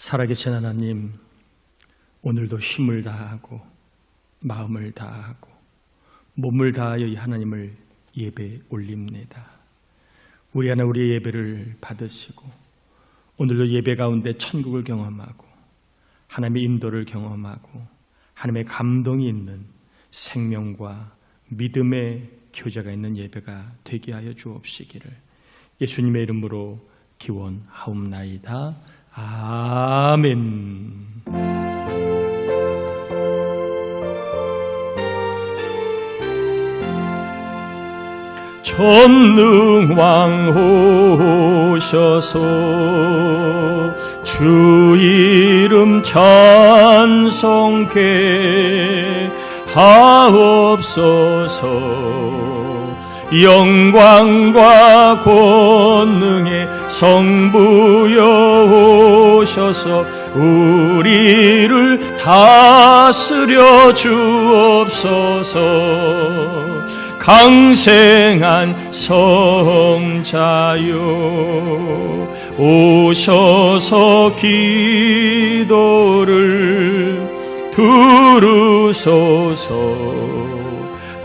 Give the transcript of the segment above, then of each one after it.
살아계신 하나님, 오늘도 힘을 다하고 마음을 다하고 몸을 다하여 이 하나님을 예배 올립니다. 우리 안에 우리의 예배를 받으시고 오늘도 예배 가운데 천국을 경험하고 하나님의 인도를 경험하고 하나님의 감동이 있는 생명과 믿음의 교제가 있는 예배가 되게 하여 주옵시기를 예수님의 이름으로 기원하옵나이다. 아멘. 전능왕 오셔서 주 이름 찬송케 하옵소서. 영광과 권능의 성부여 오셔서 우리를 다스려 주옵소서. 강생한 성자여 오셔서 기도를 들으소서.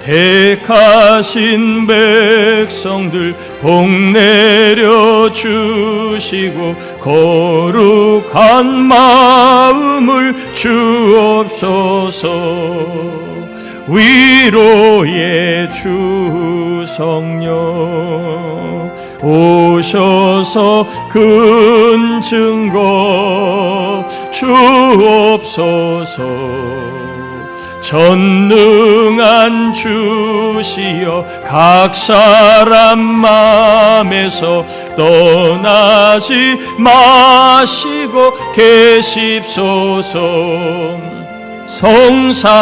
택하신 백성들 복 내려 주시고 거룩한 마음을 주옵소서. 위로의 주 성령 오셔서 큰 증거 주옵소서. 전능한 주시여 각 사람 맘에서 떠나지 마시고 계십소서. 성삼위일체께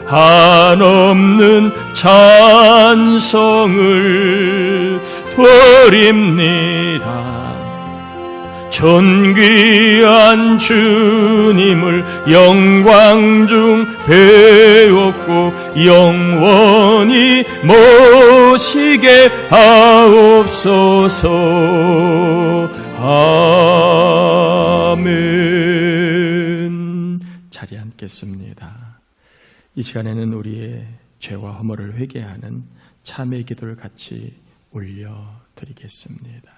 한없는 찬송을 드립니다. 존귀한 주님을 영광 중 배웠고 영원히 모시게 하옵소서. 아멘. 자리에 앉겠습니다. 이 시간에는 우리의 죄와 허물을 회개하는 참회 기도를 같이 올려드리겠습니다.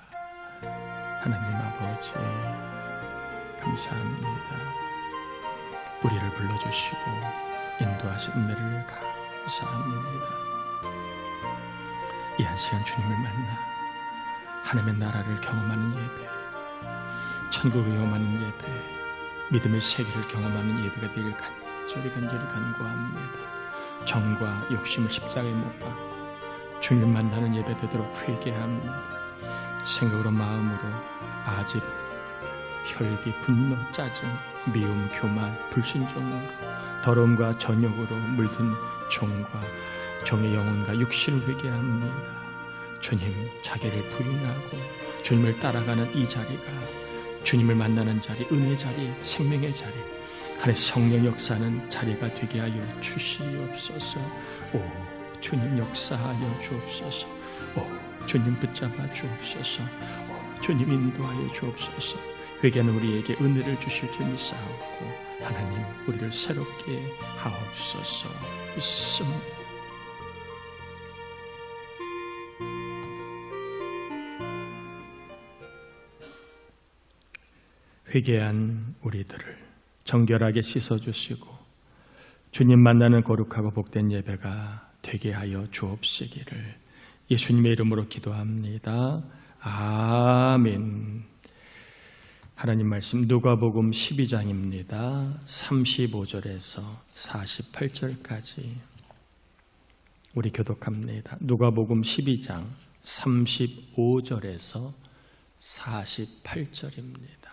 하나님 아버지, 감사합니다. 우리를 불러주시고 인도하신 은혜를 감사합니다. 이 한 시간 주님을 만나 하나님의 나라를 경험하는 예배, 천국을 경험하는 예배, 믿음의 세계를 경험하는 예배가 되길 간절히 간구합니다. 정과 욕심을 십자가에 못 박고 주님을 만나는 예배 되도록 회개합니다. 생각으로 마음으로 아집, 혈기, 분노, 짜증, 미움, 교만, 불신종으로 더러움과 전욕으로 물든 종과 종의 영혼과 육신을 회개합니다. 주님, 자기를 부인하고 주님을 따라가는 이 자리가 주님을 만나는 자리, 은혜의 자리, 생명의 자리, 하나님의 성령 역사하는 자리가 되게 하여 주시옵소서. 오, 주님 역사하여 주옵소서. 오, 주님 붙잡아 주옵소서. 주님 인도하여 주옵소서. 회개하는 우리에게 은혜를 주실 줄 믿사옵고 하나님 우리를 새롭게 하옵소서. 믿습니다. 회개한 우리들을 정결하게 씻어주시고 주님 만나는 거룩하고 복된 예배가 되게 하여 주옵시기를 예수님의 이름으로 기도합니다. 아멘. 하나님 말씀 누가복음 12장입니다. 35절에서 48절까지 우리 교독합니다. 누가복음 12장 35절에서 48절입니다.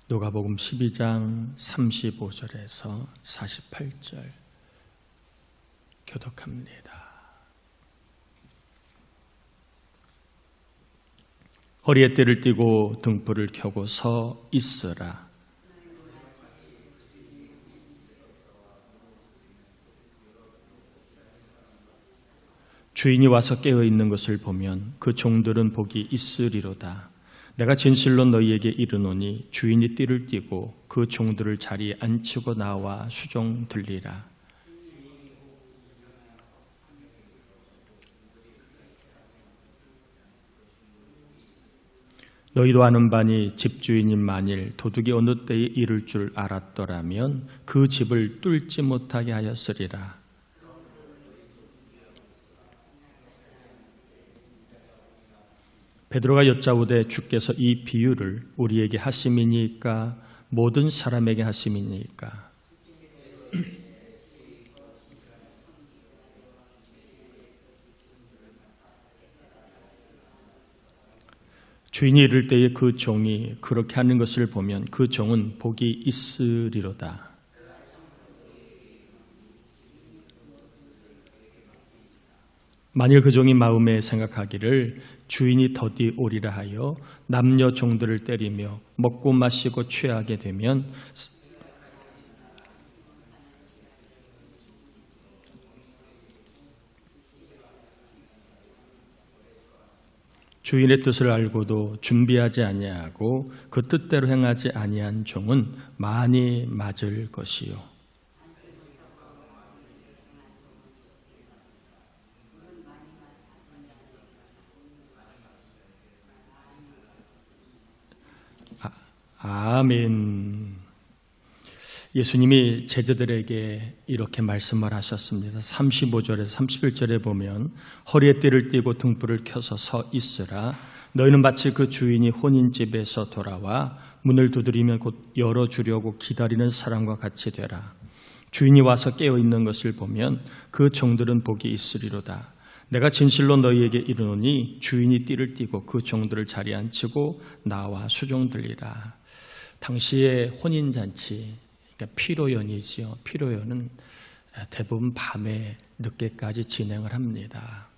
누가복음 12장 35절에서 48절 교독합니다. 허리에 띠를 띠고 등불을 켜고 서 있으라. 주인이 와서 깨어있는 것을 보면 그 종들은 복이 있으리로다. 내가 진실로 너희에게 이르노니 주인이 띠를 띠고 그 종들을 자리에 앉히고 나와 수종 들리라. 너희도 아는 바니 집주인이 만일 도둑이 어느 때에 이를 줄 알았더라면 그 집을 뚫지 못하게 하였으리라. 베드로가 여짜오되 주께서 이 비유를 우리에게 하심이니까 모든 사람에게 하심이니까. 주인이 이를 때에 그 종이 그렇게 하는 것을 보면 그 종은 복이 있으리로다. 만일 그 종이 마음에 생각하기를 주인이 더디 오리라 하여 남녀 종들을 때리며 먹고 마시고 취하게 되면 주인의 뜻을 알고도 준비하지 아니하고 그 뜻대로 행하지 아니한 종은 많이 맞을 것이요. 아멘. 예수님이 제자들에게 이렇게 말씀을 하셨습니다. 35절에서 31절에 보면 허리에 띠를 띠고 등불을 켜서 서 있으라. 너희는 마치 그 주인이 혼인집에서 돌아와 문을 두드리면 곧 열어주려고 기다리는 사람과 같이 되라. 주인이 와서 깨어있는 것을 보면 그 종들은 복이 있으리로다. 내가 진실로 너희에게 이르노니 주인이 띠를 띠고 그 종들을 자리에 앉히고 나와 수종 들리라. 당시의 혼인잔치, 그러니까 피로연이지요. 피로연은 대부분 밤에 늦게까지 진행을 합니다.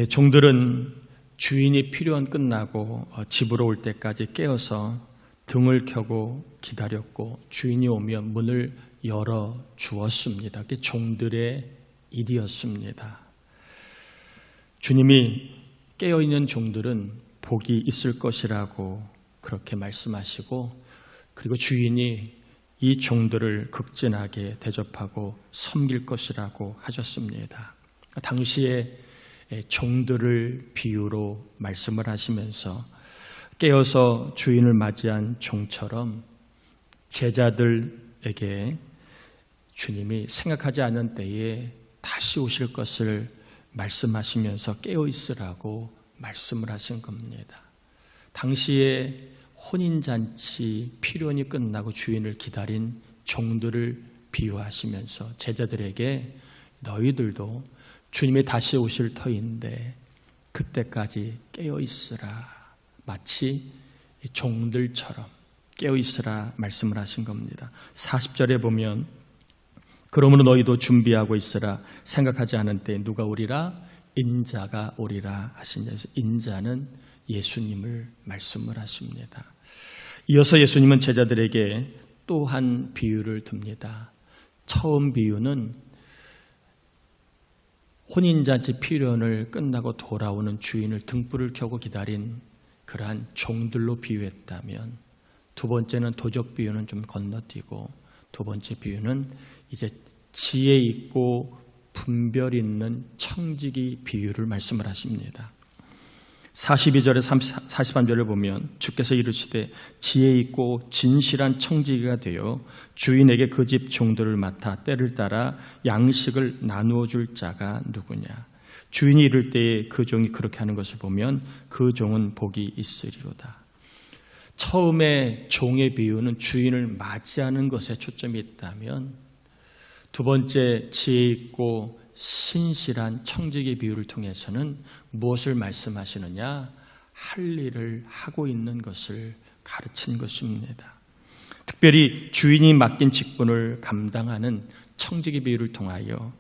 종들은 주인이 피로연 끝나고 집으로 올 때까지 깨어서 등을 켜고 기다렸고 주인이 오면 문을 열어 주었습니다. 그게 종들의 일이었습니다. 주님이 깨어있는 종들은 복이 있을 것이라고 그렇게 말씀하시고 그리고 주인이 이 종들을 극진하게 대접하고 섬길 것이라고 하셨습니다. 당시에 종들을 비유로 말씀을 하시면서 깨어서 주인을 맞이한 종처럼 제자들에게 주님이 생각하지 않은 때에 다시 오실 것을 말씀하시면서 깨어있으라고 말씀을 하신 겁니다. 당시에 혼인잔치 피로연이 끝나고 주인을 기다린 종들을 비유하시면서 제자들에게 너희들도 주님이 다시 오실 터인데 그때까지 깨어있으라, 마치 종들처럼 깨어있으라 말씀을 하신 겁니다. 40절에 보면 그러므로 너희도 준비하고 있으라. 생각하지 않은 때에 누가 오리라? 인자가 오리라 하신 인자는 예수님을 말씀을 하십니다. 이어서 예수님은 제자들에게 또 한 비유를 듭니다. 처음 비유는 혼인잔치 피로연을 끝나고 돌아오는 주인을 등불을 켜고 기다린 그러한 종들로 비유했다면 두 번째는 도적 비유는 좀 건너뛰고 두 번째 비유는 이제 지혜 있고 분별 있는 청지기 비유를 말씀을 하십니다. 42절에 43절을 보면 주께서 이르시되 지혜 있고 진실한 청지기가 되어 주인에게 그 집 종들을 맡아 때를 따라 양식을 나누어 줄 자가 누구냐. 주인이 이를 때에 그 종이 그렇게 하는 것을 보면 그 종은 복이 있으리로다. 처음에 종의 비유는 주인을 맞이하는 것에 초점이 있다면 두 번째 지혜 있고 신실한 청지기 비유를 통해서는 무엇을 말씀하시느냐? 할 일을 하고 있는 것을 가르친 것입니다. 특별히 주인이 맡긴 직분을 감당하는 청지기 비유를 통하여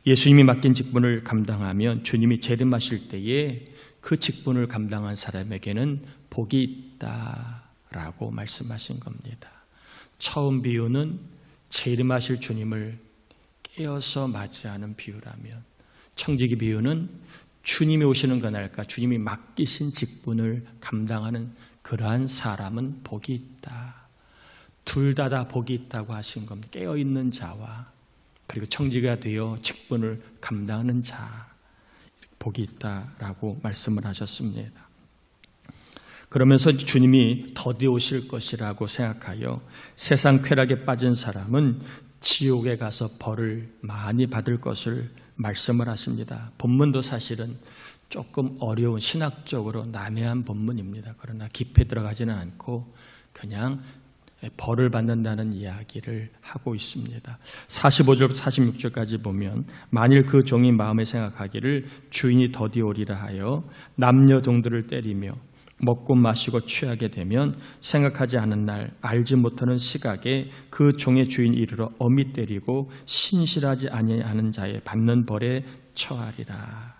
예수님이 맡긴 직분을 감당하면 주님이 재림하실 때에 그 직분을 감당한 사람에게는 복이 있다라고 말씀하신 겁니다. 처음 비유는 재림하실 주님을 깨어서 맞이하는 비유라면 청지기 비유는 주님이 오시는 그날까 주님이 맡기신 직분을 감당하는 그러한 사람은 복이 있다. 둘 다 복이 있다고 하신 겁니다. 깨어있는 자와 그리고 청지기가 되어 직분을 감당하는 자, 복이 있다라고 말씀을 하셨습니다. 그러면서 주님이 더디 오실 것이라고 생각하여 세상 쾌락에 빠진 사람은 지옥에 가서 벌을 많이 받을 것을 말씀을 하십니다. 본문도 사실은 조금 어려운 신학적으로 난해한 본문입니다. 그러나 깊이 들어가지는 않고 그냥 벌을 받는다는 이야기를 하고 있습니다. 45절 46절까지 보면 만일 그 종이 마음에 생각하기를 주인이 더디 오리라 하여 남녀 동들을 때리며 먹고 마시고 취하게 되면 생각하지 않은 날 알지 못하는 시각에 그 종의 주인 이르러 엄히 때리고 신실하지 아니하는 자의 받는 벌에 처하리라.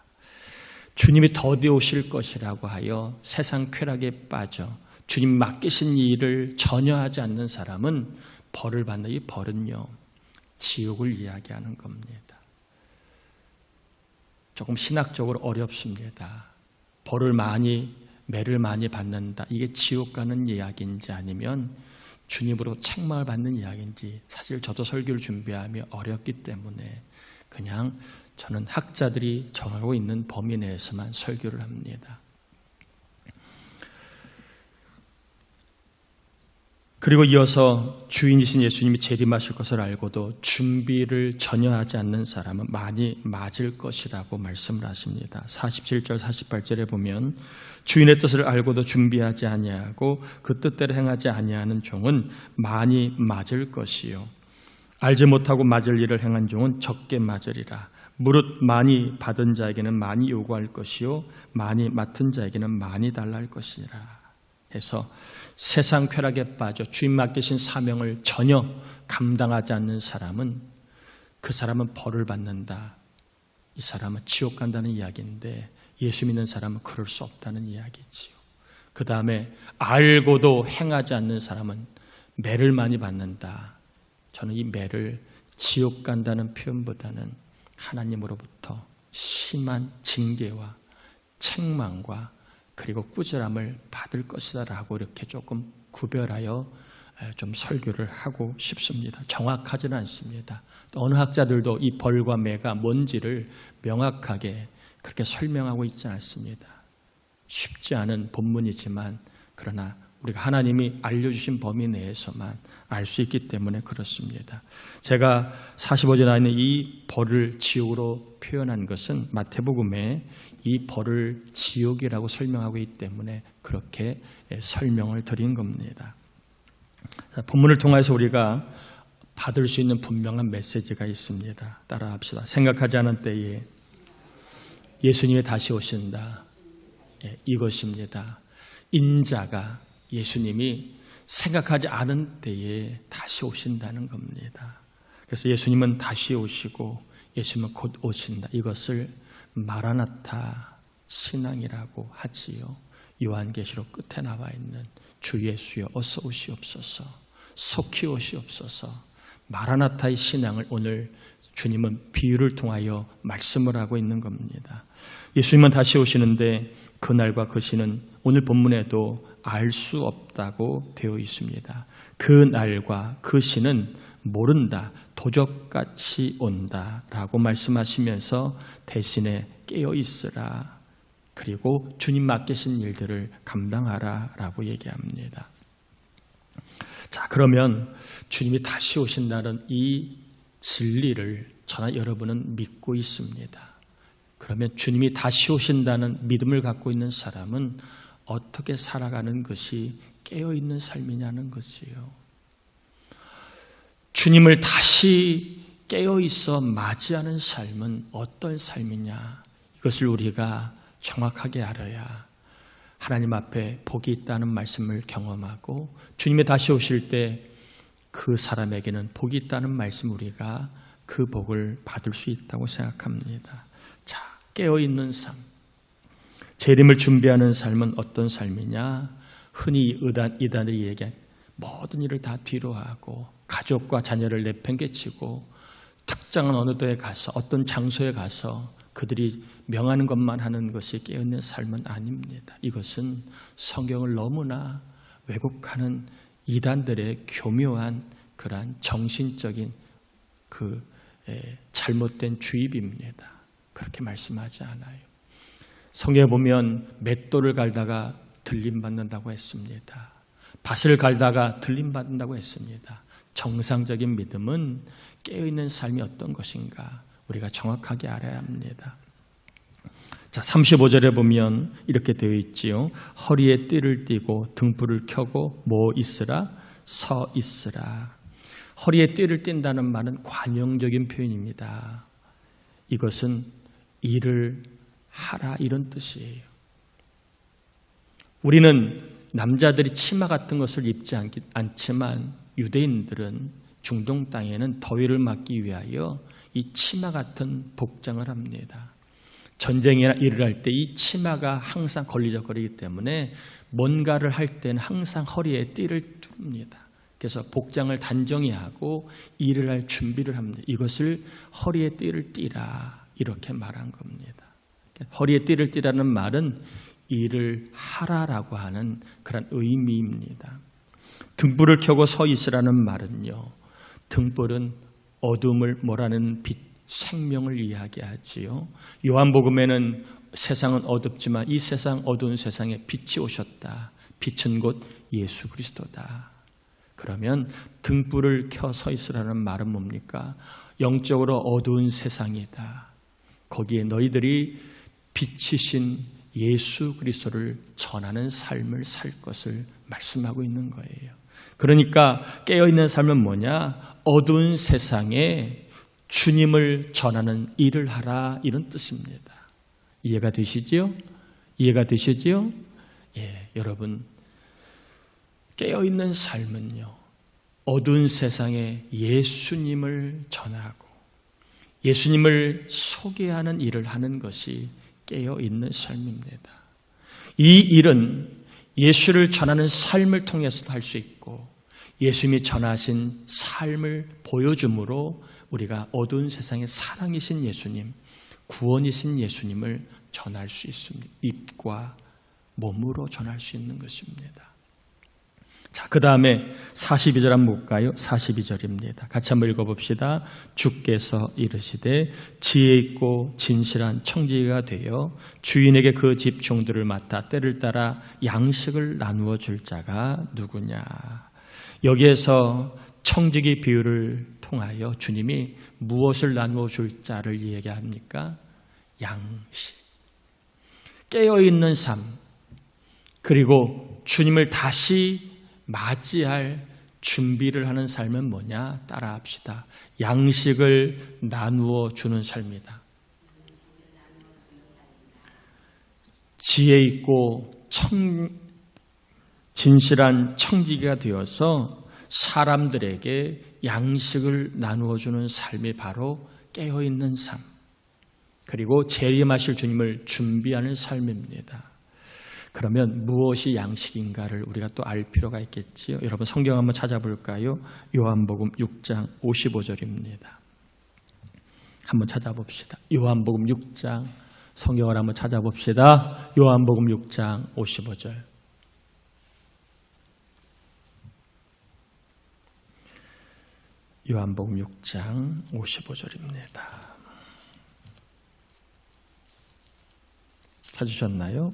주님이 더디 오실 것이라고 하여 세상 쾌락에 빠져 주님 맡기신 일을 전혀 하지 않는 사람은 벌을 받는 이 벌은요 지옥을 이야기하는 겁니다. 조금 신학적으로 어렵습니다. 매를 많이 받는다. 이게 지옥 가는 이야기인지 아니면 주님으로 책망을 받는 이야기인지 사실 저도 설교를 준비하며 어렵기 때문에 그냥 저는 학자들이 정하고 있는 범위 내에서만 설교를 합니다. 그리고 이어서 주인이신 예수님이 재림하실 것을 알고도 준비를 전혀 하지 않는 사람은 많이 맞을 것이라고 말씀을 하십니다. 47절 48절에 보면 주인의 뜻을 알고도 준비하지 아니하고 그 뜻대로 행하지 아니하는 종은 많이 맞을 것이요 알지 못하고 맞을 일을 행한 종은 적게 맞으리라. 무릇 많이 받은 자에게는 많이 요구할 것이요 많이 맡은 자에게는 많이 달라 할 것이라. 해서 세상 쾌락에 빠져 주인 맡기신 사명을 전혀 감당하지 않는 사람은 그 사람은 벌을 받는다. 이 사람은 지옥 간다는 이야기인데 예수 믿는 사람은 그럴 수 없다는 이야기지요. 그 다음에 알고도 행하지 않는 사람은 매를 많이 받는다. 저는 이 매를 지옥 간다는 표현보다는 하나님으로부터 심한 징계와 책망과 그리고 꾸지람을 받을 것이다 라고 이렇게 조금 구별하여 좀 설교를 하고 싶습니다. 정확하지는 않습니다. 또 어느 학자들도 이 벌과 매가 뭔지를 명확하게 그렇게 설명하고 있지 않습니다. 쉽지 않은 본문이지만 그러나 우리가 하나님이 알려주신 범위 내에서만 알 수 있기 때문에 그렇습니다. 제가 45절에 나와 있는 이 벌을 지옥으로 표현한 것은 마태복음에 이 벌을 지옥이라고 설명하고 있기 때문에 그렇게 설명을 드린 겁니다. 본문을 통해서 우리가 받을 수 있는 분명한 메시지가 있습니다. 따라합시다. 생각하지 않은 때에 예수님이 다시 오신다. 이것입니다. 인자가 예수님이 생각하지 않은 때에 다시 오신다는 겁니다. 그래서 예수님은 다시 오시고 예수님은 곧 오신다. 이것을 마라나타 신앙이라고 하지요. 요한계시록 끝에 나와 있는 주 예수여 어서 오시옵소서, 속히 오시옵소서. 마라나타의 신앙을 오늘 주님은 비유를 통하여 말씀을 하고 있는 겁니다. 예수님은 다시 오시는데 그날과 그 시는 오늘 본문에도 알 수 없다고 되어 있습니다. 그 날과 그 시는 모른다, 도적같이 온다라고 말씀하시면서 대신에 깨어 있으라, 그리고 주님 맡기신 일들을 감당하라라고 얘기합니다. 자, 그러면 주님이 다시 오신다는 이 진리를 저나 여러분은 믿고 있습니다. 그러면 주님이 다시 오신다는 믿음을 갖고 있는 사람은 어떻게 살아가는 것이 깨어있는 삶이냐는 것이에요. 주님을 다시 깨어있어 맞이하는 삶은 어떤 삶이냐, 이것을 우리가 정확하게 알아야 하나님 앞에 복이 있다는 말씀을 경험하고 주님이 다시 오실 때 그 사람에게는 복이 있다는 말씀, 우리가 그 복을 받을 수 있다고 생각합니다. 자, 깨어있는 삶, 재림을 준비하는 삶은 어떤 삶이냐? 흔히 이단들이 얘기한 모든 일을 다 뒤로하고 가족과 자녀를 내팽개치고 특정한 어느 도에 가서 어떤 장소에 가서 그들이 명하는 것만 하는 것이 깨어있는 삶은 아닙니다. 이것은 성경을 너무나 왜곡하는 이단들의 교묘한 그러한 정신적인 잘못된 주입입니다. 그렇게 말씀하지 않아요. 성경에 보면 맷돌을 갈다가 들림받는다고 했습니다. 밭을 갈다가 들림받는다고 했습니다. 정상적인 믿음은 깨어있는 삶이 어떤 것인가 우리가 정확하게 알아야 합니다. 자, 35절에 보면 이렇게 되어 있지요. 허리에 띠를 띠고 등불을 켜고 뭐 있으라? 서 있으라. 허리에 띠를 띈다는 말은 관용적인 표현입니다. 이것은 일을 하라 이런 뜻이에요. 우리는 남자들이 치마 같은 것을 입지 않지만 유대인들은 중동 땅에는 더위를 막기 위하여 이 치마 같은 복장을 합니다. 전쟁이나 일을 할 때 이 치마가 항상 걸리적거리기 때문에 뭔가를 할 때는 항상 허리에 띠를 둡니다. 그래서 복장을 단정히 하고 일을 할 준비를 합니다. 이것을 허리에 띠를 띠라 이렇게 말한 겁니다. 허리에 띠를 띠라는 말은 일을 하라라고 하는 그런 의미입니다. 등불을 켜고 서 있으라는 말은요. 등불은 어둠을 몰아내는 빛, 생명을 이야기하지요. 요한복음에는 세상은 어둡지만 이 세상 어두운 세상에 빛이 오셨다. 빛은 곧 예수 그리스도다. 그러면 등불을 켜 서 있으라는 말은 뭡니까? 영적으로 어두운 세상이다. 거기에 너희들이 빛이신 예수 그리스도를 전하는 삶을 살 것을 말씀하고 있는 거예요. 그러니까 깨어있는 삶은 뭐냐? 어두운 세상에 주님을 전하는 일을 하라 이런 뜻입니다. 이해가 되시지요? 이해가 되시지요? 예, 여러분 깨어있는 삶은요. 어두운 세상에 예수님을 전하고 예수님을 소개하는 일을 하는 것이 깨어있는 삶입니다. 이 일은 예수를 전하는 삶을 통해서도 할 수 있고 예수님이 전하신 삶을 보여줌으로 우리가 어두운 세상에 사랑이신 예수님, 구원이신 예수님을 전할 수 있습니다. 입과 몸으로 전할 수 있는 것입니다. 자, 그 다음에 42절 한번 볼까요? 42절입니다. 같이 한번 읽어봅시다. 주께서 이르시되 지혜 있고 진실한 청지기가 되어 주인에게 그 집 종들을 맡아 때를 따라 양식을 나누어 줄 자가 누구냐. 여기에서 청지기 비유를 통하여 주님이 무엇을 나누어 줄 자를 얘기합니까? 양식. 깨어있는 삶, 그리고 주님을 다시 맞이할 준비를 하는 삶은 뭐냐? 따라합시다. 양식을 나누어 주는 삶이다. 지혜 있고 진실한 청지기가 되어서 사람들에게 양식을 나누어 주는 삶이 바로 깨어있는 삶, 그리고 재림하실 주님을 준비하는 삶입니다. 그러면 무엇이 양식인가를 우리가 또 알 필요가 있겠지요. 여러분 성경 한번 찾아볼까요? 요한복음 6장 55절입니다. 한번 찾아봅시다. 요한복음 6장 성경을 한번 찾아봅시다. 요한복음 6장 55절. 요한복음 6장 55절입니다. 찾으셨나요?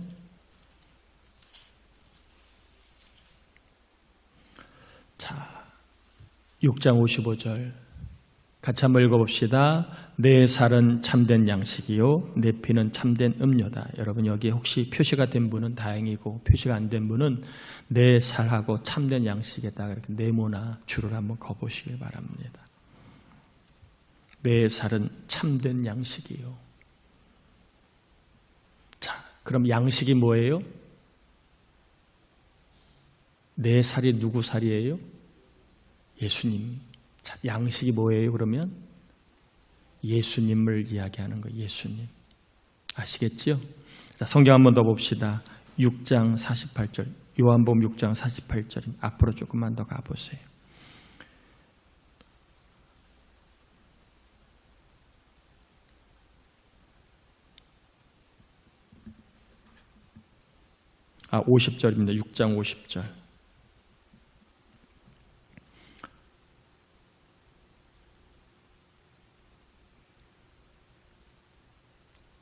자, 6장 55절 같이 한번 읽어봅시다. 내 살은 참된 양식이요 내 피는 참된 음료다. 여러분 여기 혹시 표시가 된 분은 다행이고 표시가 안 된 분은 내 살하고 참된 양식에다가 이렇게 네모나 줄을 한번 그어보시길 바랍니다. 내 살은 참된 양식이요. 자, 그럼 양식이 뭐예요? 내 살이 누구 살이에요? 예수님. 자, 양식이 뭐예요 그러면? 예수님을 이야기하는 거예요. 예수님. 아시겠지요? 자, 성경 한 번 더 봅시다. 6장 48절. 요한복음 6장 48절. 앞으로 조금만 더 가보세요. 50절입니다. 6장 50절.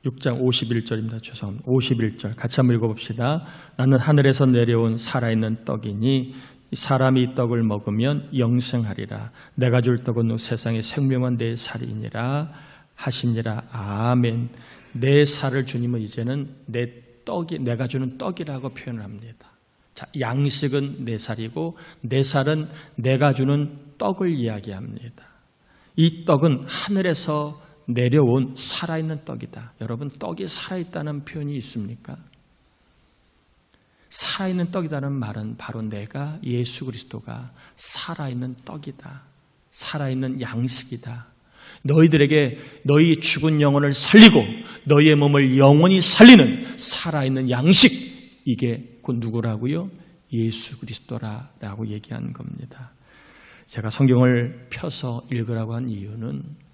6장 51절입니다. 죄송합니다. 51절 같이 한번 읽어봅시다. 나는 하늘에서 내려온 살아있는 떡이니 사람이 이 떡을 먹으면 영생하리라. 내가 줄 떡은 세상의 생명은 내 살이니라 하시니라. 아멘. 내 살을 주님은 이제는 내가 주는 떡이라고 표현을 합니다. 자, 양식은 내 살이고 내 살은 내가 주는 떡을 이야기합니다. 이 떡은 하늘에서 내려온 살아있는 떡이다. 여러분, 떡이 살아있다는 표현이 있습니까? 살아있는 떡이라는 말은 바로 내가 예수 그리스도가 살아있는 떡이다. 살아있는 양식이다. 너희들에게 너희 죽은 영혼을 살리고 너희의 몸을 영원히 살리는 살아있는 양식, 이게 곧 누구라고요? 예수 그리스도라고 얘기한 겁니다. 제가 성경을 펴서 읽으라고 한 이유는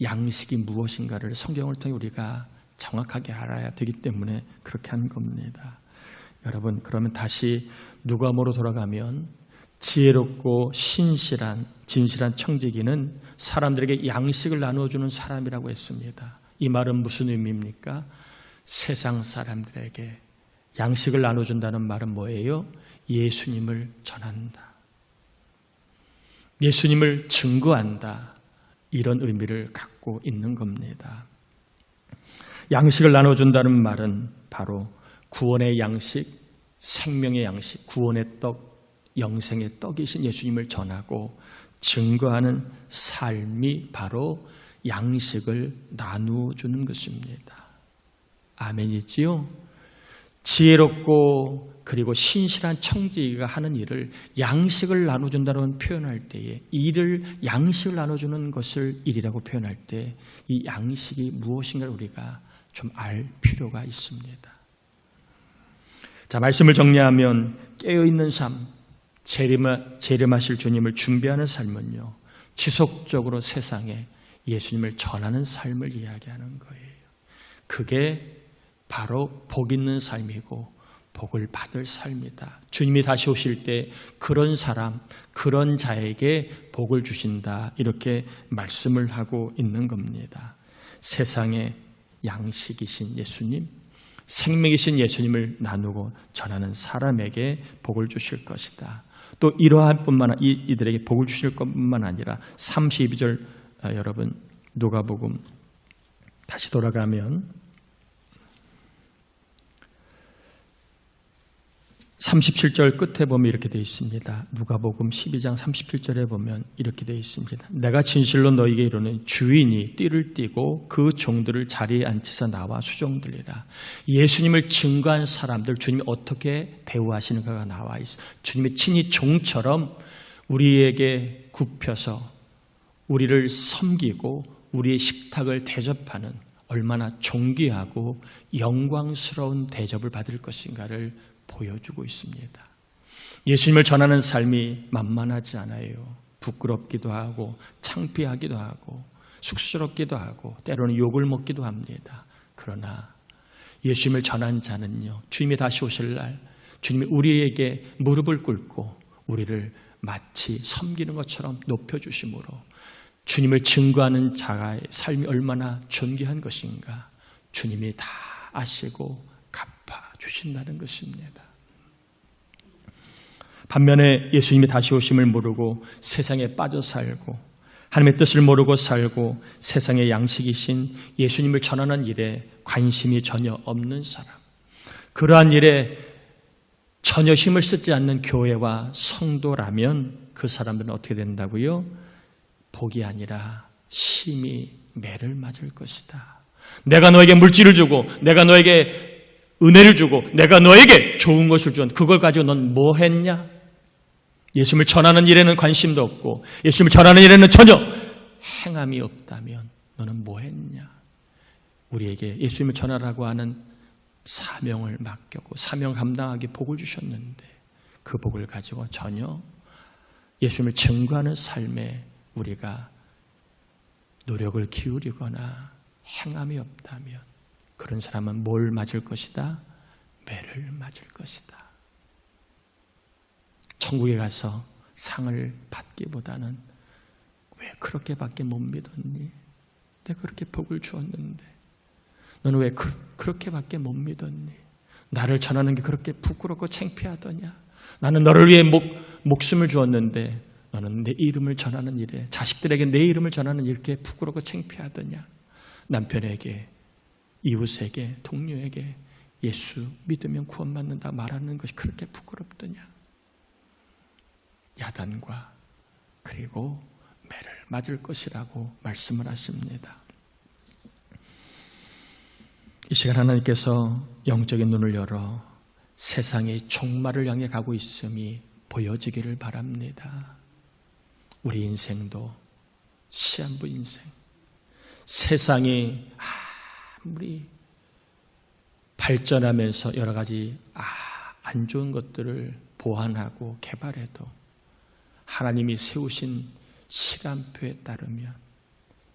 양식이 무엇인가를 성경을 통해 우리가 정확하게 알아야 되기 때문에 그렇게 한 겁니다. 여러분, 그러면 다시 누가복음으로 돌아가면 지혜롭고 신실한 진실한 청지기는 사람들에게 양식을 나눠주는 사람이라고 했습니다. 이 말은 무슨 의미입니까? 세상 사람들에게 양식을 나눠준다는 말은 뭐예요? 예수님을 전한다. 예수님을 증거한다. 이런 의미를 갖고 있는 겁니다. 양식을 나눠준다는 말은 바로 구원의 양식, 생명의 양식, 구원의 떡, 영생의 떡이신 예수님을 전하고 증거하는 삶이 바로 양식을 나누어주는 것입니다. 아멘이지요? 지혜롭고 그리고 신실한 청지기가 하는 일을 양식을 나눠준다는 표현할 때에 일을 양식을 나눠주는 것을 일이라고 표현할 때 이 양식이 무엇인가를 우리가 좀 알 필요가 있습니다. 자, 말씀을 정리하면 깨어있는 삶, 재림하실 주님을 준비하는 삶은요, 지속적으로 세상에 예수님을 전하는 삶을 이야기하는 거예요. 그게 바로 복 있는 삶이고 복을 받을 삶이다. 주님이 다시 오실 때 그런 사람, 그런 자에게 복을 주신다. 이렇게 말씀을 하고 있는 겁니다. 세상의 양식이신 예수님, 생명이신 예수님을 나누고 전하는 사람에게 복을 주실 것이다. 또 이러한 뿐만 아니라 이들에게 복을 주실 것뿐만 아니라 32절 여러분 누가복음 다시 돌아가면 37절 끝에 보면 이렇게 되어 있습니다. 누가복음 12장 37절에 보면 이렇게 되어 있습니다. 내가 진실로 너희에게 이르노니 주인이 띠를 띠고 그 종들을 자리에 앉히사 나와 수종들리라. 예수님을 증거한 사람들, 주님이 어떻게 대우하시는가가 나와 있어. 주님의 친히 종처럼 우리에게 굽혀서 우리를 섬기고 우리의 식탁을 대접하는 얼마나 존귀하고 영광스러운 대접을 받을 것인가를 보여주고 있습니다. 예수님을 전하는 삶이 만만하지 않아요. 부끄럽기도 하고 창피하기도 하고 쑥스럽기도 하고 때로는 욕을 먹기도 합니다. 그러나 예수님을 전한 자는요, 주님이 다시 오실 날 주님이 우리에게 무릎을 꿇고 우리를 마치 섬기는 것처럼 높여주심으로 주님을 증거하는 자의 삶이 얼마나 존귀한 것인가 주님이 다 아시고 갚아주신다는 것입니다. 반면에 예수님이 다시 오심을 모르고 세상에 빠져 살고 하나님의 뜻을 모르고 살고 세상의 양식이신 예수님을 전하는 일에 관심이 전혀 없는 사람, 그러한 일에 전혀 힘을 쓰지 않는 교회와 성도라면 그 사람들은 어떻게 된다고요? 복이 아니라 심히 매를 맞을 것이다. 내가 너에게 물질을 주고 내가 너에게 은혜를 주고 내가 너에게 좋은 것을 준 그걸 가지고 넌 뭐 했냐? 예수님을 전하는 일에는 관심도 없고 예수님을 전하는 일에는 전혀 행함이 없다면 너는 뭐 했냐? 우리에게 예수님을 전하라고 하는 사명을 맡겼고 사명 감당하기 복을 주셨는데 그 복을 가지고 전혀 예수님을 증거하는 삶에 우리가 노력을 기울이거나 행함이 없다면 그런 사람은 뭘 맞을 것이다? 매를 맞을 것이다. 천국에 가서 상을 받기보다는 왜 그렇게밖에 못 믿었니? 내가 그렇게 복을 주었는데 너는 왜 그렇게밖에 못 믿었니? 나를 전하는 게 그렇게 부끄럽고 창피하더냐? 나는 너를 위해 목숨을 주었는데 너는 내 이름을 전하는 일에, 자식들에게 내 이름을 전하는 일 이렇게 부끄럽고 창피하더냐? 남편에게, 이웃에게, 동료에게 예수 믿으면 구원받는다 말하는 것이 그렇게 부끄럽더냐? 야단과 그리고 매를 맞을 것이라고 말씀을 하십니다. 이 시간 하나님께서 영적인 눈을 열어 세상이 종말을 향해 가고 있음이 보여지기를 바랍니다. 우리 인생도 시한부 인생, 세상이 아무리 발전하면서 여러 가지 안 좋은 것들을 보완하고 개발해도 하나님이 세우신 시간표에 따르면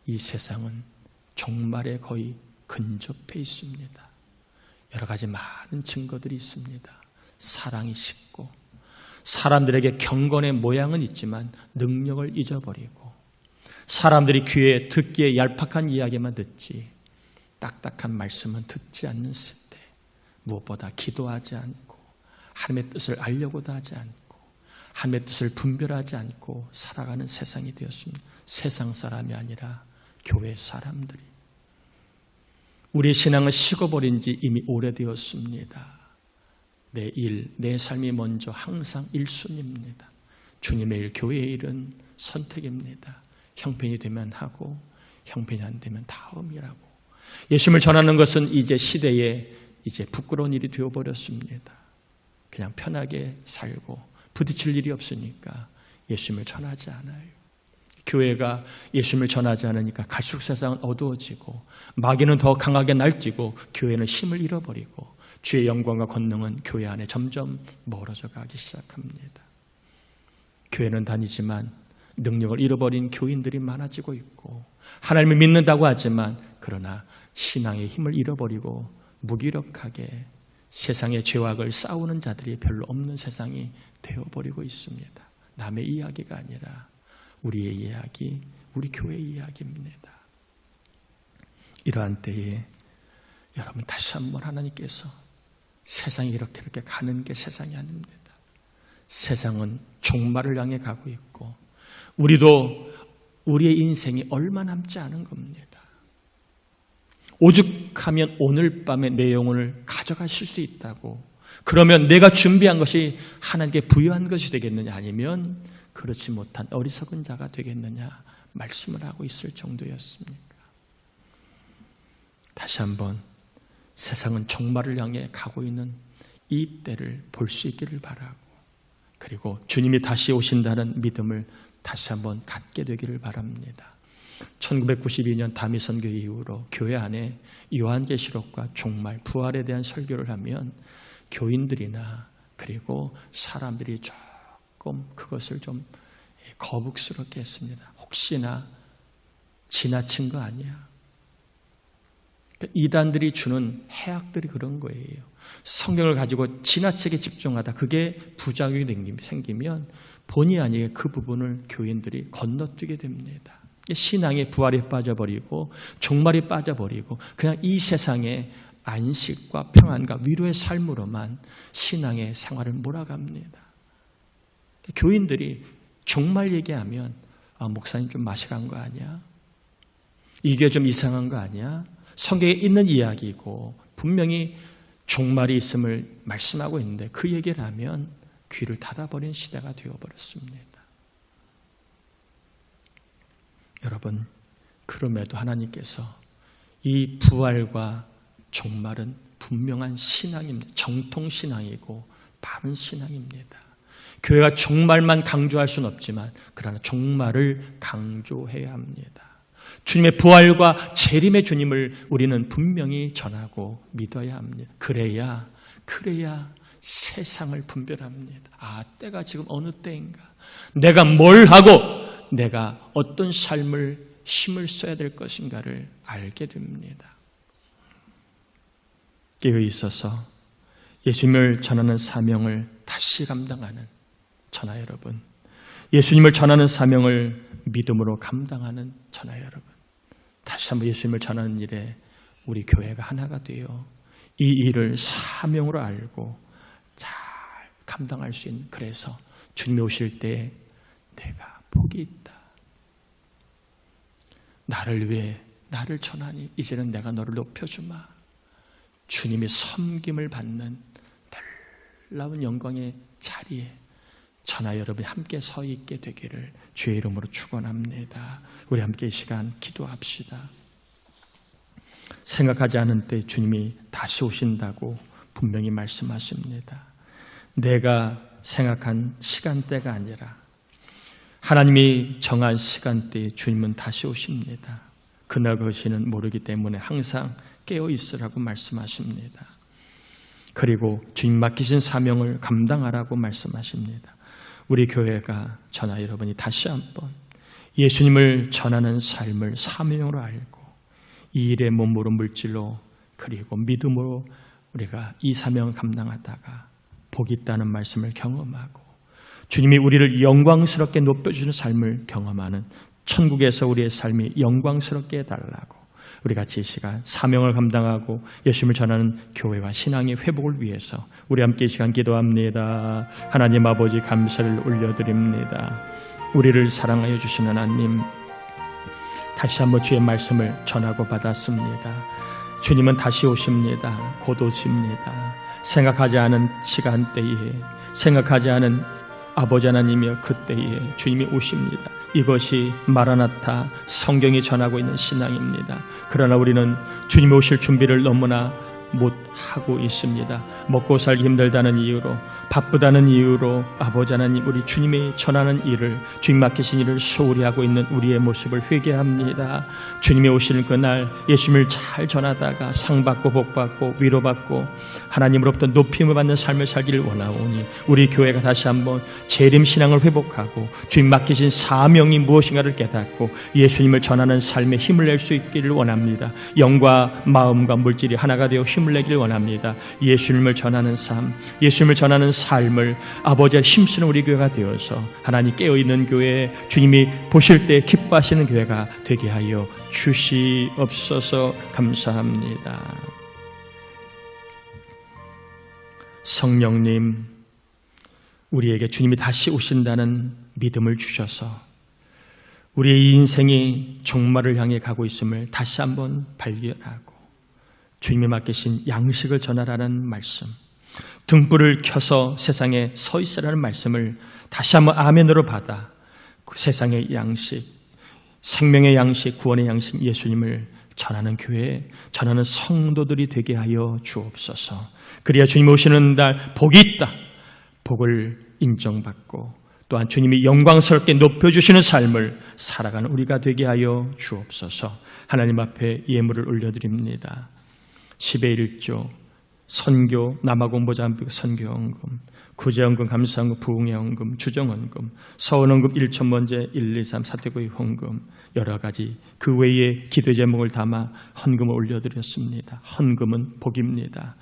이 세상은 종말에 거의 근접해 있습니다. 여러 가지 많은 증거들이 있습니다. 사랑이 식고 사람들에게 경건의 모양은 있지만 능력을 잊어버리고 사람들이 귀에 듣기에 얄팍한 이야기만 듣지 딱딱한 말씀은 듣지 않는 시대, 무엇보다 기도하지 않고 하나님의 뜻을 알려고도 하지 않고 하나님의 뜻을 분별하지 않고 살아가는 세상이 되었습니다. 세상 사람이 아니라 교회 사람들이. 우리의 신앙은 식어버린 지 이미 오래되었습니다. 내 일, 내 삶이 먼저 항상 1순위입니다. 주님의 일, 교회의 일은 선택입니다. 형편이 되면 하고 형편이 안 되면 다음이라고. 예수님을 전하는 것은 이제 시대에 이제 부끄러운 일이 되어버렸습니다. 그냥 편하게 살고 부딪힐 일이 없으니까 예수님을 전하지 않아요. 교회가 예수님을 전하지 않으니까 갈수록 세상은 어두워지고 마귀는 더 강하게 날뛰고 교회는 힘을 잃어버리고 주의 영광과 권능은 교회 안에 점점 멀어져 가기 시작합니다. 교회는 다니지만 능력을 잃어버린 교인들이 많아지고 있고 하나님을 믿는다고 하지만 그러나 신앙의 힘을 잃어버리고 무기력하게 세상의 죄악을 싸우는 자들이 별로 없는 세상이 되어버리고 있습니다. 남의 이야기가 아니라 우리의 이야기, 우리 교회의 이야기입니다. 이러한 때에 여러분 다시 한번 하나님께서 세상이 이렇게 가는 게 세상이 아닙니다. 세상은 종말을 향해 가고 있고 우리도 우리의 인생이 얼마 남지 않은 겁니다. 오죽하면 오늘 밤에 내 영혼을 가져가실 수 있다고 그러면 내가 준비한 것이 하나님께 부여한 것이 되겠느냐 아니면 그렇지 못한 어리석은 자가 되겠느냐 말씀을 하고 있을 정도였습니까? 다시 한번 세상은 종말을 향해 가고 있는 이 때를 볼 수 있기를 바라고 그리고 주님이 다시 오신다는 믿음을 다시 한번 갖게 되기를 바랍니다. 1992년 다미 선교 이후로 교회 안에 요한계시록과 종말, 부활에 대한 설교를 하면 교인들이나 그리고 사람들이 조금 그것을 좀 거북스럽게 했습니다. 혹시나 지나친 거 아니야? 이단들이 주는 해악들이 그런 거예요. 성경을 가지고 지나치게 집중하다 그게 부작용이 생기면 본의 아니게 그 부분을 교인들이 건너뛰게 됩니다. 신앙의 부활에 빠져버리고 종말에 빠져버리고 그냥 이 세상의 안식과 평안과 위로의 삶으로만 신앙의 생활을 몰아갑니다. 교인들이 종말 얘기하면 목사님 좀 마시간 거 아니야? 이게 좀 이상한 거 아니야? 성경에 있는 이야기고 분명히 종말이 있음을 말씀하고 있는데 그 얘기를 하면 귀를 닫아버린 시대가 되어버렸습니다. 여러분, 그럼에도 하나님께서 이 부활과 종말은 분명한 신앙입니다. 정통신앙이고 바른 신앙입니다. 교회가 종말만 강조할 수는 없지만 그러나 종말을 강조해야 합니다. 주님의 부활과 재림의 주님을 우리는 분명히 전하고 믿어야 합니다. 그래야 세상을 분별합니다. 때가 지금 어느 때인가? 내가 뭘 하고 내가 어떤 삶을 힘을 써야 될 것인가를 알게 됩니다. 이에 있어서 예수님을 전하는 사명을 다시 감당하는 전하 여러분, 예수님을 전하는 사명을 믿음으로 감당하는 전하 여러분, 다시 한번 예수님을 전하는 일에 우리 교회가 하나가 되어 이 일을 사명으로 알고 잘 감당할 수 있는, 그래서 주님이 오실 때 내가 복이 있다. 나를 위해 나를 전하니 이제는 내가 너를 높여주마. 주님이 섬김을 받는 놀라운 영광의 자리에 전하 여러분이 함께 서 있게 되기를 주의 이름으로 축원합니다. 우리 함께 이 시간 기도합시다. 생각하지 않은 때 주님이 다시 오신다고 분명히 말씀하십니다. 내가 생각한 시간대가 아니라 하나님이 정한 시간대에 주님은 다시 오십니다. 그날 그것이는 모르기 때문에 항상 깨어 있으라고 말씀하십니다. 그리고 주님 맡기신 사명을 감당하라고 말씀하십니다. 우리 교회가 전하 여러분이 다시 한번 예수님을 전하는 삶을 사명으로 알고 이 일에 몸으로 물질로 그리고 믿음으로 우리가 이 사명을 감당하다가 복이 있다는 말씀을 경험하고 주님이 우리를 영광스럽게 높여주는 삶을 경험하는 천국에서 우리의 삶이 영광스럽게 해달라고 우리 같이 이 시간 사명을 감당하고 예수님을 전하는 교회와 신앙의 회복을 위해서 우리 함께 이 시간 기도합니다. 하나님 아버지 감사를 올려드립니다. 우리를 사랑하여 주신 하나님, 다시 한번 주의 말씀을 전하고 받았습니다. 주님은 다시 오십니다. 곧 오십니다. 생각하지 않은 시간대에, 생각하지 않은 아버지 하나님이여 그때에 주님이 오십니다. 이것이 마라나타 성경이 전하고 있는 신앙입니다. 그러나 우리는 주님이 오실 준비를 너무나 못하고 있습니다. 먹고 살기 힘들다는 이유로, 바쁘다는 이유로 아버지 하나님, 우리 주님이 전하는 일을, 주님 맡기신 일을 소홀히 하고 있는 우리의 모습을 회개합니다. 주님이 오시는 그날 예수님을 잘 전하다가 상받고 복받고 위로받고 하나님으로부터 높임을 받는 삶을 살기를 원하오니 우리 교회가 다시 한번 재림신앙을 회복하고 주님 맡기신 사명이 무엇인가를 깨닫고 예수님을 전하는 삶에 힘을 낼 수 있기를 원합니다. 영과 마음과 물질이 하나가 되어 힘을 내기를 원합니다. 예수님을 전하는 삶, 예수님을 전하는 삶을 아버지의 힘쓰는 우리 교회가 되어서 하나님 깨어있는 교회, 주님이 보실 때 기뻐하시는 교회가 되게 하여 주시옵소서. 감사합니다. 성령님, 우리에게 주님이 다시 오신다는 믿음을 주셔서 우리의 인생이 종말을 향해 가고 있음을 다시 한번 발견하고 주님이 맡기신 양식을 전하라는 말씀, 등불을 켜서 세상에 서 있으라는 말씀을 다시 한번 아멘으로 받아 그 세상의 양식, 생명의 양식, 구원의 양식 예수님을 전하는 교회, 전하는 성도들이 되게 하여 주옵소서. 그래야 주님 오시는 날 복이 있다, 복을 인정받고 또한 주님이 영광스럽게 높여주시는 삶을 살아가는 우리가 되게 하여 주옵소서. 하나님 앞에 예물을 올려드립니다. 10의 1조, 선교, 남아공보장비 선교헌금, 구제헌금, 감사헌금, 부흥회헌금, 주정헌금, 서원헌금, 1천번제, 1, 2, 3, 사태구의 헌금, 여러 가지 그 외에 기도 제목을 담아 헌금을 올려드렸습니다. 헌금은 복입니다.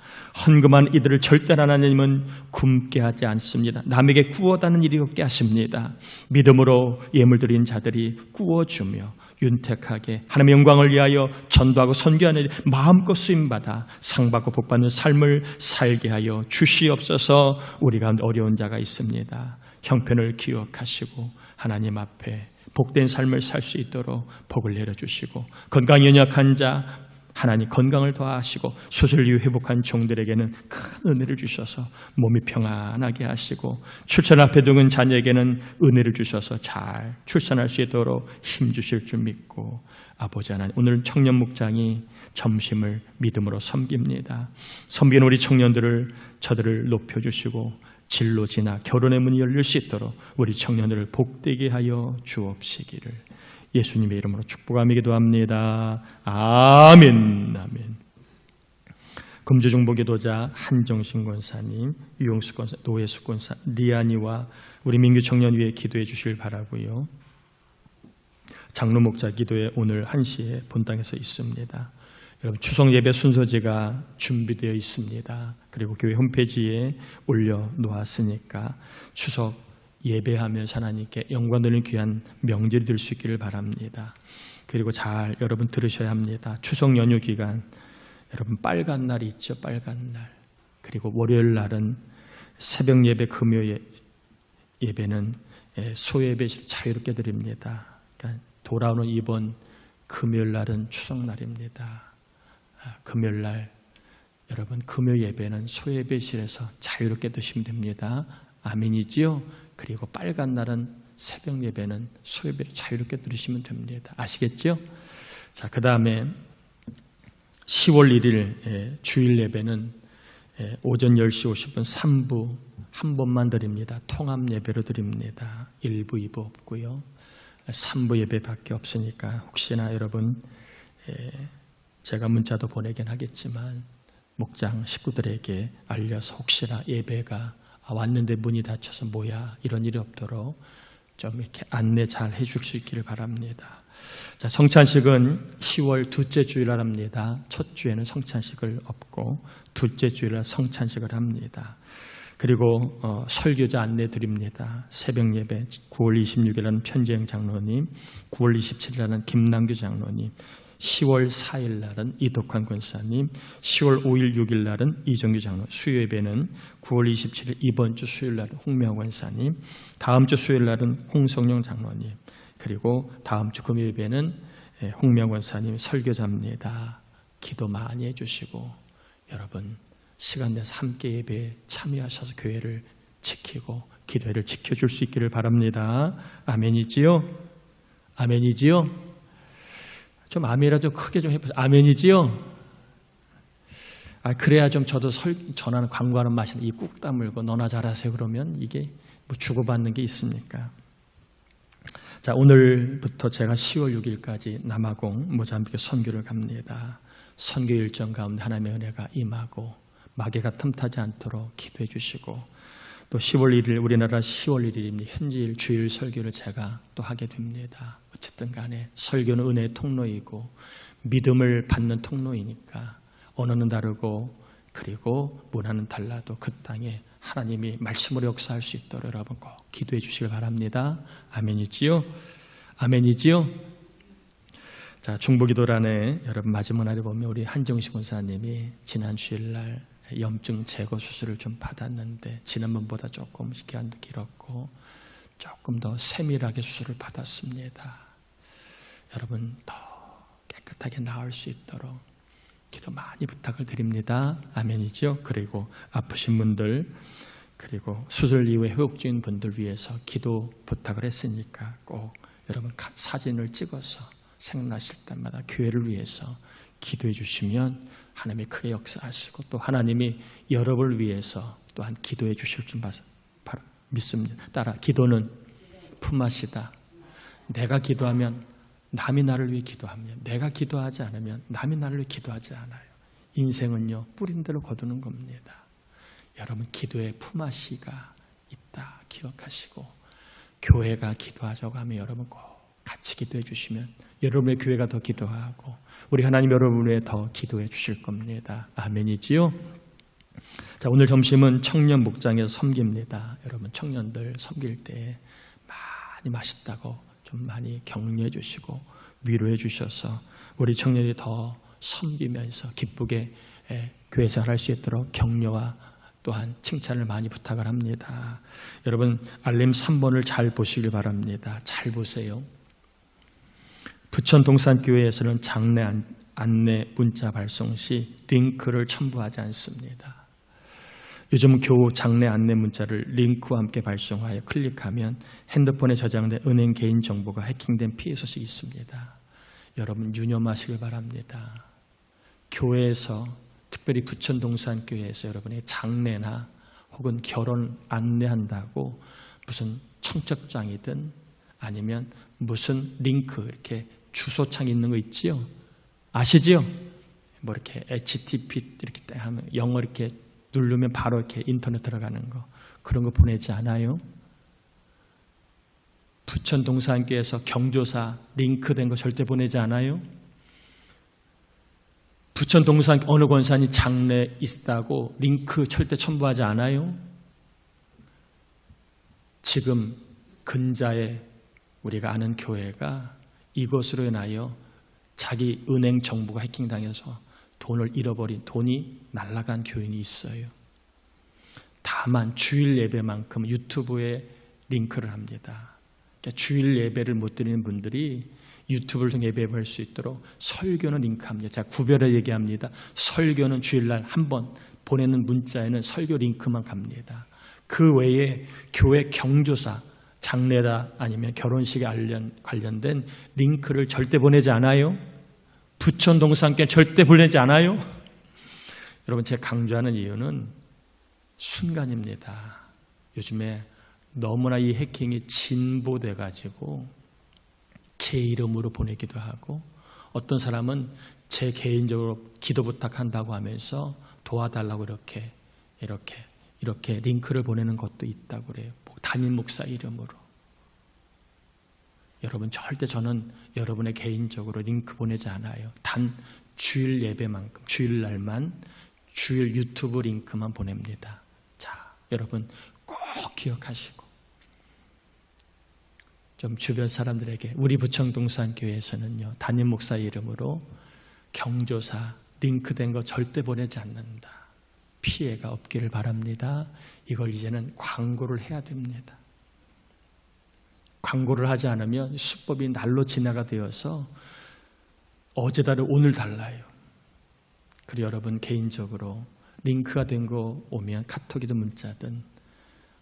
헌금한 이들을 절대로 하나님은 굶게 하지 않습니다. 남에게 구워다는 일이 없게 하십니다. 믿음으로 예물 드린 자들이 구워주며 윤택하게 하나님의 영광을 위하여 전도하고 선교하는 마음껏 쓰임받아 상받고 복받는 삶을 살게 하여 주시옵소서. 우리 가운데 어려운 자가 있습니다. 형편을 기억하시고 하나님 앞에 복된 삶을 살 수 있도록 복을 내려주시고, 건강이 연약한 자 하나님 건강을 더하시고, 수술 이후 회복한 종들에게는 큰 은혜를 주셔서 몸이 평안하게 하시고, 출산 앞에 두는 자녀에게는 은혜를 주셔서 잘 출산할 수 있도록 힘 주실 줄 믿고, 아버지 하나님, 오늘 청년 목장이 점심을 믿음으로 섬깁니다. 섬기는 우리 청년들을, 저들을 높여주시고 진로지나 결혼의 문이 열릴 수 있도록 우리 청년들을 복되게 하여 주옵시기를 예수님의 이름으로 축복하며 기도합니다. 아멘. 아멘. 금주중보기도자 한정신 권사님, 유용수 권사, 노혜수 권사, 리안이와 우리 민규 청년 위에 기도해 주시길 바라고요. 장로 목자 기도에 오늘 1시에 본당에서 있습니다. 여러분 추석 예배 순서지가 준비되어 있습니다. 그리고 교회 홈페이지에 올려놓았으니까 추석 예배하면서 하나님께 영광 돌리는 귀한 명절이 될 수 있기를 바랍니다. 그리고 잘 여러분 들으셔야 합니다. 추석 연휴 기간 여러분 빨간 날이 있죠. 빨간 날. 그리고 월요일 날은 새벽 예배, 금요 예배는 소예배실 자유롭게 드립니다. 그러니까 돌아오는 이번 금요일 날은 추석 날입니다. 금요일 날 여러분 금요 예배는 소예배실에서 자유롭게 드시면 됩니다. 아멘이지요? 그리고 빨간 날은 새벽 예배는 소예배를 자유롭게 드리시면 됩니다. 아시겠죠? 자, 그 다음에 10월 1일 주일 예배는 오전 10시 50분 3부 한 번만 드립니다. 통합 예배로 드립니다. 1부, 2부 없고요. 3부 예배밖에 없으니까 혹시나 여러분 제가 문자도 보내긴 하겠지만 목장 식구들에게 알려서 혹시나 예배가 왔는데 문이 닫혀서 뭐야 이런 일이 없도록 좀 이렇게 안내 잘 해줄 수 있기를 바랍니다. 자, 성찬식은 10월 둘째 주일날 합니다. 첫 주에는 성찬식을 없고 둘째 주일날 성찬식을 합니다. 그리고 설교자 안내 드립니다. 새벽 예배 9월 26일에는 편재영 장로님, 9월 27일에는 김남규 장로님, 10월 4일 날은 이덕환 권사님, 10월 5일 6일 날은 이정규 장로, 수요 예배는 9월 27일 이번 주 수요일 날은 홍명호 권사님, 다음 주 수요일 날은 홍성용 장로님, 그리고 다음 주 금요 예배는 홍명호 권사님 설교자입니다. 기도 많이 해주시고 여러분 시간 내서 함께 예배에 참여하셔서 교회를 지키고 기도회를 지켜줄 수 있기를 바랍니다. 아멘이지요? 아멘이지요? 좀 아멘이라 좀 크게 좀 해보세요. 아멘이지요? 그래야 좀 저도 전하는 광고하는 맛이 이 꾹 다물고 너나 잘하세요 그러면 이게 뭐 주고받는 게 있습니까? 자, 오늘부터 제가 10월 6일까지 남아공 모잠비크 선교를 갑니다. 선교 일정 가운데 하나님의 은혜가 임하고 마개가 틈타지 않도록 기도해 주시고 또 10월 1일 우리나라 10월 1일입니다. 현지일 주일 설교를 제가 또 하게 됩니다. 어쨌든 간에 설교는 은혜의 통로이고 믿음을 받는 통로이니까 언어는 다르고 그리고 문화는 달라도 그 땅에 하나님이 말씀으로 역사할 수 있도록 여러분 꼭 기도해 주시길 바랍니다. 아멘이지요? 아멘이지요? 자, 중보기도란에 여러분 마지막 날에 보면 우리 한정식 권사님이 지난 주일날 염증 제거 수술을 좀 받았는데 지난번보다 조금 기간도 길었고 조금 더 세밀하게 수술을 받았습니다. 여러분 더 깨끗하게 나을 수 있도록 기도 많이 부탁을 드립니다. 아멘이죠? 그리고 아프신 분들 그리고 수술 이후에 회복 중인 분들 위해서 기도 부탁을 했으니까 꼭 여러분 사진을 찍어서 생각나실 때마다 교회를 위해서 기도해 주시면 하나님이 크게 역사하시고 또 하나님이 여러분을 위해서 또한 기도해 주실 줄 믿습니다. 따라 기도는 품앗이다. 내가 기도하면 남이 나를 위해 기도하며 내가 기도하지 않으면 남이 나를 위해 기도하지 않아요. 인생은요 뿌린 대로 거두는 겁니다. 여러분 기도에 품앗이가 있다 기억하시고 교회가 기도하자고 하면 여러분 꼭 같이 기도해 주시면 여러분의 교회가 더 기도하고 우리 하나님 여러분을 위해 더 기도해 주실 겁니다. 아멘이지요? 자, 오늘 점심은 청년 목장에서 섬깁니다. 여러분 청년들 섬길 때 많이 맛있다고 좀 많이 격려해 주시고 위로해 주셔서 우리 청년이 더 섬기면서 기쁘게 교회 생활할 수 있도록 격려와 또한 칭찬을 많이 부탁을 합니다. 여러분 알림 3번을 잘 보시길 바랍니다. 잘 보세요. 부천 동산교회에서는 장례 안내 문자 발송 시 링크를 첨부하지 않습니다. 요즘 교우 장례 안내 문자를 링크와 함께 발송하여 클릭하면 핸드폰에 저장된 은행 개인 정보가 해킹된 피해 소식이 있습니다. 여러분 유념하시길 바랍니다. 교회에서 특별히 부천 동산교회에서 여러분의 장례나 혹은 결혼 안내한다고 무슨 청첩장이든 아니면 무슨 링크 이렇게 주소창 있는 거 있지요? 아시지요? 뭐 이렇게 HTTP 이렇게 하면 영어 이렇게 누르면 바로 이렇게 인터넷 들어가는 거 그런 거 보내지 않아요? 부천 동산교회에서 경조사 링크된 거 절대 보내지 않아요? 부천 동산 어느 권사님 장례 있다고 링크 절대 첨부하지 않아요? 지금 근자에 우리가 아는 교회가 이것으로 인하여 자기 은행 정보가 해킹당해서 돈을 잃어버린, 돈이 날아간 교인이 있어요. 다만 주일 예배만큼 유튜브에 링크를 합니다. 그러니까 주일 예배를 못 드리는 분들이 유튜브를 통해 예배할 수 있도록 설교는 링크합니다. 제가 구별해 얘기합니다. 설교는 주일날 한 번 보내는 문자에는 설교 링크만 갑니다. 그 외에 교회 경조사, 장례다 아니면 결혼식에 관련된 링크를 절대 보내지 않아요. 부천 동산교회 절대 보내지 않아요. 여러분, 제가 강조하는 이유는 순간입니다. 요즘에 너무나 이 해킹이 진보돼가지고 제 이름으로 보내기도 하고, 어떤 사람은 제 개인적으로 기도 부탁한다고 하면서 도와달라고 이렇게 링크를 보내는 것도 있다고 그래요. 담임 목사 이름으로. 여러분, 절대 저는 여러분의 개인적으로 링크 보내지 않아요. 단 주일 예배만큼, 주일날만 주일 유튜브 링크만 보냅니다. 자, 여러분 꼭 기억하시고, 좀 주변 사람들에게 우리 부천동산교회에서는요, 담임 목사 이름으로 경조사 링크된 거 절대 보내지 않는다. 피해가 없기를 바랍니다. 이걸 이제는 광고를 해야 됩니다. 광고를 하지 않으면 수법이 날로 진화가 되어서 어제 다르 오늘 달라요. 그리고 여러분 개인적으로 링크가 된 거 오면 카톡이든 문자든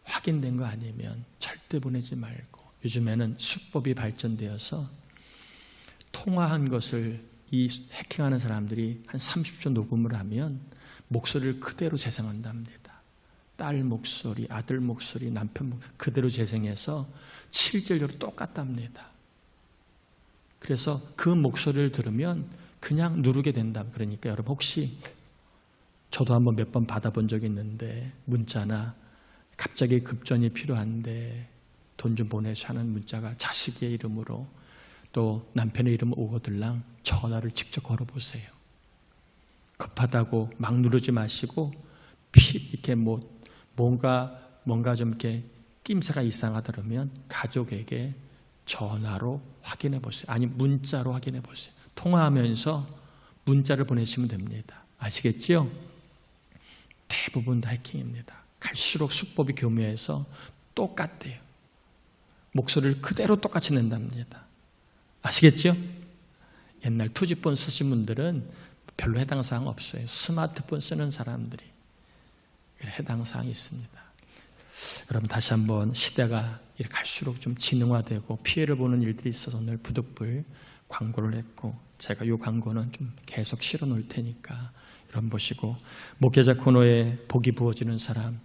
확인된 거 아니면 절대 보내지 말고, 요즘에는 수법이 발전되어서 통화한 것을 이 해킹하는 사람들이 한 30초 녹음을 하면 목소리를 그대로 재생한답니다. 딸 목소리, 아들 목소리, 남편 목소리 그대로 재생해서 실질적으로 똑같답니다. 그래서 그 목소리를 들으면 그냥 누르게 된다. 그러니까 여러분, 혹시 저도 한번 몇 번 받아본 적이 있는데, 문자나 갑자기 급전이 필요한데 돈 좀 보내서 하는 문자가 자식의 이름으로 또 남편의 이름으로 오거들랑 전화를 직접 걸어보세요. 급하다고 막 누르지 마시고 이렇게 뭔가 좀 이렇게 낌새가 이상하다 그러면 가족에게 전화로 확인해 보세요. 아니면 문자로 확인해 보세요. 통화하면서 문자를 보내시면 됩니다. 아시겠지요? 대부분 다 해킹입니다. 갈수록 수법이 교묘해서 똑같대요. 목소리를 그대로 똑같이 낸답니다. 아시겠죠? 옛날 투지폰 쓰신 분들은 별로 해당 사항 없어요. 스마트폰 쓰는 사람들이 해당 사항이 있습니다. 여러분, 다시 한번 시대가 이렇게 갈수록 좀 진흥화되고 피해를 보는 일들이 있어서 오늘 부득불 광고를 했고, 제가 이 광고는 좀 계속 실어 놓을 테니까 여러분 보시고, 목회자 코너에 복이 부어지는 사람,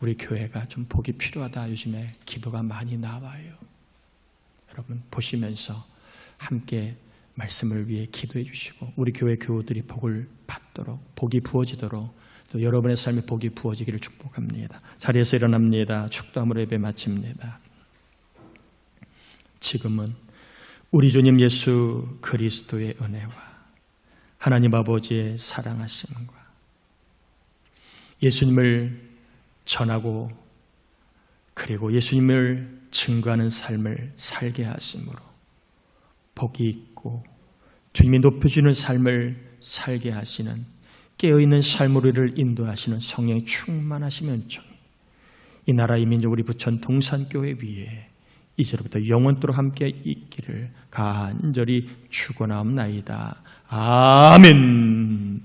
우리 교회가 좀 복이 필요하다. 요즘에 기도가 많이 나와요. 여러분 보시면서 함께 말씀을 위해 기도해 주시고, 우리 교회 교우들이 복을 받도록, 복이 부어지도록, 또 여러분의 삶에 복이 부어지기를 축복합니다. 자리에서 일어납니다. 축도함으로 예배 마칩니다. 지금은 우리 주님 예수 그리스도의 은혜와 하나님 아버지의 사랑하심과 예수님을 전하고 그리고 예수님을 증거하는 삶을 살게 하심으로 복이 있고 주님이 높여주는 삶을 살게 하시는, 깨어있는 삶으로 우리를 인도하시는 성령의 충만하심의 은총이 이 나라의 민족 우리 부천 동산교회 위에 이제로부터 영원토록 함께 있기를 간절히 축원하옵나이다. 아멘.